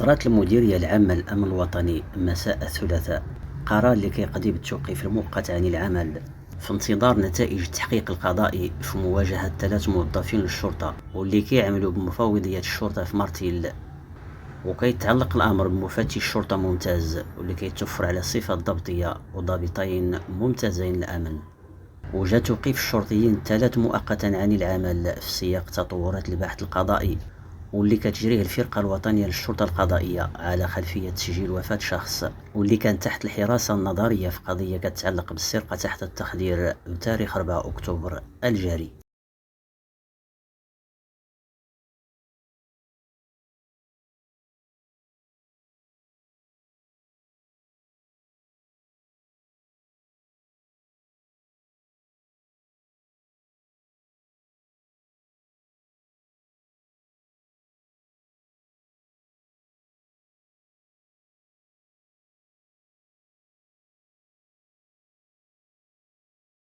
أصدرت المديرية العامة للأمن الوطني مساء الثلاثاء قرار اللي كيقضي بالتوقيف المؤقت عن العمل في انتظار نتائج التحقيق القضائي في مواجهة 3 موظفين للشرطة واللي كيعملوا بمفوضية الشرطة في مرتيل. وكيتعلق الأمر بمفتش شرطة ممتاز واللي كيتوفر على صفة ضبطية وضابطين ممتازين للأمن. وجاء توقيف الشرطيين 3 مؤقتا عن العمل في سياق تطورات البحث القضائي واللي كتجريه الفرقة الوطنية للشرطة القضائية على خلفية تسجيل وفاة شخص واللي كان تحت الحراسة النظرية في قضية كتتعلق بالسرقة تحت التخدير بتاريخ 4 أكتوبر الجاري.